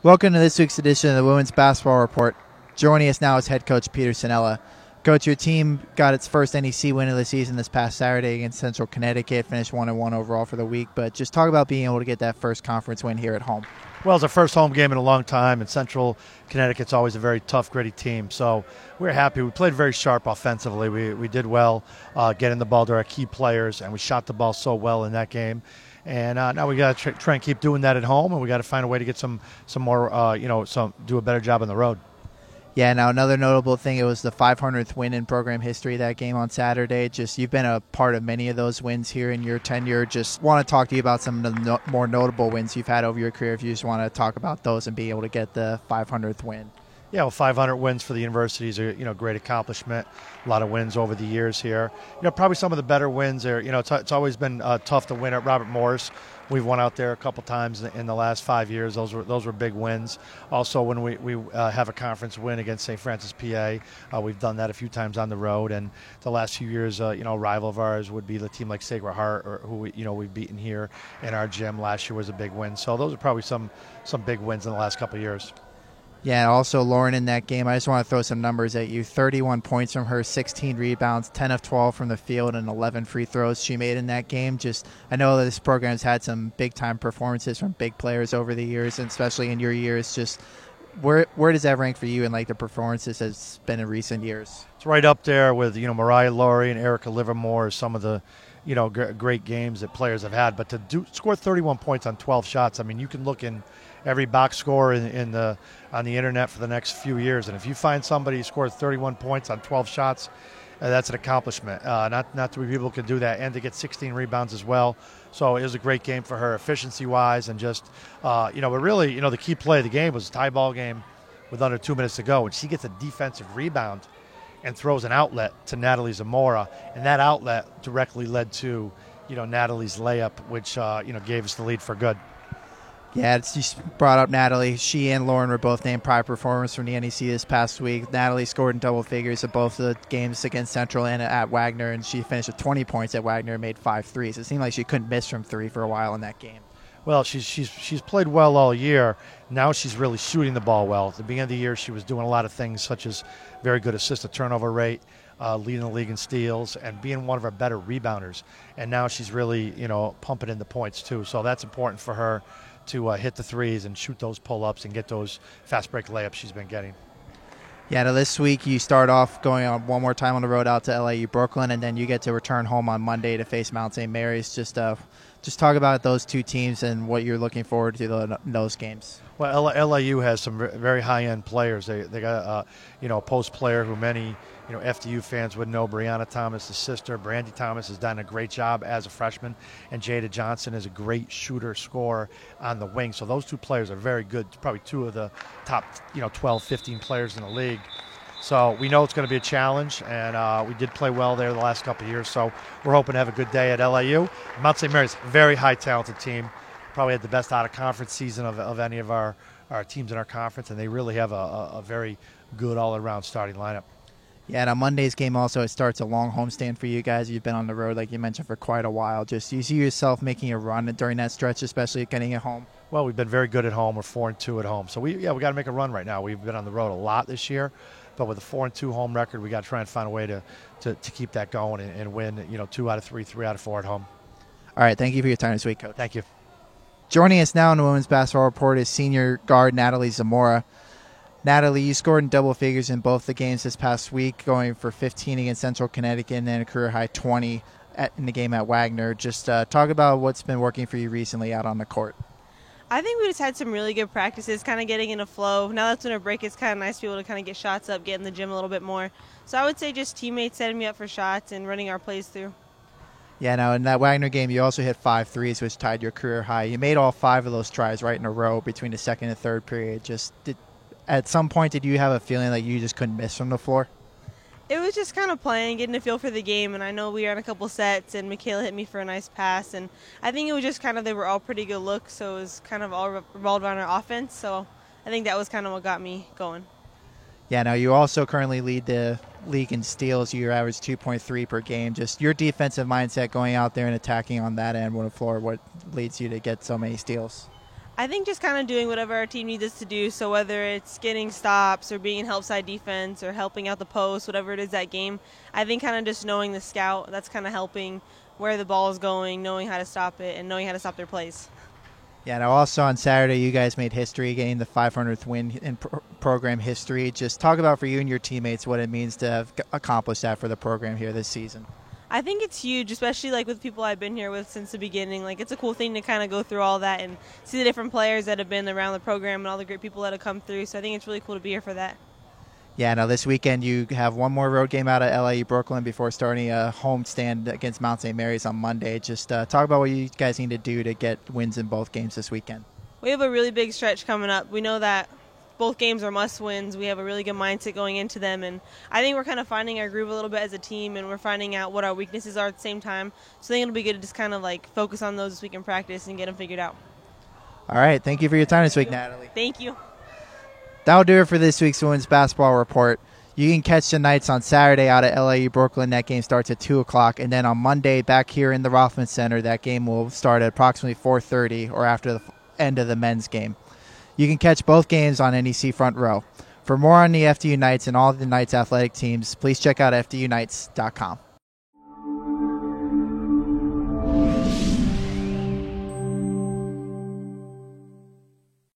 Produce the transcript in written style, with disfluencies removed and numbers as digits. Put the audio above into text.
Welcome to this week's edition of the Women's Basketball Report. Joining us now is head coach Peter Sanella. Coach, your team got its first NEC win of the season this past Saturday against Central Connecticut, finished 1-1 overall for the week, but just talk about being able to get that first conference win here at home. Well, it's our first home game in a long time, and Central Connecticut's always a very tough, gritty team. So we're happy. We played very sharp offensively. We did well getting the ball to our key players, and we shot the ball so well in that game. And now we got to try and keep doing that at home, and we got to find a way to get some more, do a better job on the road. Yeah, now another notable thing, it was the 500th win in program history, that game on Saturday. Just you've been a part of many of those wins here in your tenure. Just want to talk to you about some of the more notable wins you've had over your career, if you just want to talk about those and be able to get the 500th win. Yeah, well, 500 wins for the universities are, great accomplishment. A lot of wins over the years here. Probably some of the better wins are, it's always been tough to win at Robert Morris. We've won out there a couple times in the last 5 years. Those were big wins. Also, when we have a conference win against St. Francis, PA, we've done that a few times on the road. And the last few years, a rival of ours would be the team like Sacred Heart, or who we've beaten here in our gym. Last year was a big win. So those are probably some big wins in the last couple of years. Yeah, also Lauren in that game, I just want to throw some numbers at you. 31 points from her, 16 rebounds, 10 of 12 from the field, and 11 free throws she made in that game. I know that this program's had some big-time performances from big players over the years, and especially in your years. Just where does that rank for you in the performances has been in recent years? It's right up there with Mariah Laurie and Erica Livermore, some of the great games that players have had. But to score 31 points on 12 shots, I mean, you can look in every box score on the internet for the next few years, and if you find somebody who scores 31 points on 12 shots, that's an accomplishment. Not too many people can do that, and to get 16 rebounds as well. So it was a great game for her, efficiency-wise, and just but really, the key play of the game was a tie ball game with under 2 minutes to go, and she gets a defensive rebound and throws an outlet to Natalie Zamora, and that outlet directly led to Natalie's layup, which gave us the lead for good. Yeah, you brought up Natalie. She and Lauren were both named prime performers from the NEC this past week. Natalie scored in double figures at both the games against Central and at Wagner, and she finished with 20 points at Wagner and made 5 threes. It seemed like she couldn't miss from three for a while in that game. Well, she's played well all year. Now she's really shooting the ball well. At the beginning of the year, she was doing a lot of things, such as very good assist-to-turnover rate, leading the league in steals, and being one of our better rebounders. And now she's really, pumping in the points, too. So that's important for her to hit the threes and shoot those pull-ups and get those fast break layups she's been getting. Yeah, now this week you start off going on one more time on the road out to LIU Brooklyn, and then you get to return home on Monday to face Mount St. Mary's. Just talk about those two teams and what you're looking forward to in those games. Well, LIU has some very high-end players. They got a post player who many FDU fans would know, Brianna Thomas' sister. Brandy Thomas has done a great job as a freshman, and Jada Johnson is a great shooter, scorer on the wing. So those two players are very good, probably two of the top 12, 15 players in the league. So we know it's going to be a challenge, and we did play well there the last couple of years. So we're hoping to have a good day at LIU. Mount St. Mary's, very high talented team. Probably had the best out-of-conference season of any of our teams in our conference, and they really have a very good all-around starting lineup. Yeah, and on Monday's game also, it starts a long homestand for you guys. You've been on the road, like you mentioned, for quite a while. Just you see yourself making a run during that stretch, especially getting it home? Well, we've been very good at home. We're 4-2 at home. So we got to make a run right now. We've been on the road a lot this year, but with a 4-2 home record, we got to try and find a way to keep that going and win 2 out of 3, 3 out of 4 at home. All right, thank you for your time this week, Coach. Thank you. Joining us now in the Women's Basketball Report is senior guard Natalie Zamora. Natalie, you scored in double figures in both the games this past week, going for 15 against Central Connecticut and then a career-high 20 in the game at Wagner. Just talk about what's been working for you recently out on the court. I think we just had some really good practices, kind of getting in a flow. Now that's when a break, it's kind of nice to be able to kind of get shots up, get in the gym a little bit more. So I would say just teammates setting me up for shots and running our plays through. Yeah, now in that Wagner game, you also hit 5 threes, which tied your career high. You made all 5 of those tries right in a row between the second and third period. At some point, did you have a feeling like you just couldn't miss from the floor? It was just kind of playing, getting a feel for the game, and I know we were on a couple sets, and Michaela hit me for a nice pass, and I think it was just kind of they were all pretty good looks, so it was kind of all revolved around our offense, so I think that was kind of what got me going. Yeah, now you also currently lead the league in steals. You average 2.3 per game. Just your defensive mindset going out there and attacking on that end of the floor, what leads you to get so many steals? I think just kind of doing whatever our team needs us to do. So whether it's getting stops or being in help side defense or helping out the post, whatever it is that game, I think kind of just knowing the scout, that's kind of helping where the ball is going, knowing how to stop it, and knowing how to stop their plays. Yeah, now also on Saturday, you guys made history, getting the 500th win in program history. Just talk about for you and your teammates what it means to have accomplished that for the program here this season. I think it's huge, especially like with people I've been here with since the beginning. Like, it's a cool thing to kind of go through all that and see the different players that have been around the program and all the great people that have come through. So I think it's really cool to be here for that. Yeah, now this weekend you have one more road game out at LIU Brooklyn before starting a home stand against Mount St. Mary's on Monday. Just talk about what you guys need to do to get wins in both games this weekend. We have a really big stretch coming up. We know that both games are must-wins. We have a really good mindset going into them, and I think we're kind of finding our groove a little bit as a team, and we're finding out what our weaknesses are at the same time. So I think it'll be good to just kind of like focus on those this week in practice and get them figured out. All right, thank you for your time this week, Natalie. Thank you. That'll do it for this week's Women's Basketball Report. You can catch the Knights on Saturday out at LIU Brooklyn. That game starts at 2 o'clock. And then on Monday back here in the Rothman Center, that game will start at approximately 4:30 or after the end of the men's game. You can catch both games on NEC Front Row. For more on the FDU Knights and all the Knights athletic teams, please check out FDUKnights.com.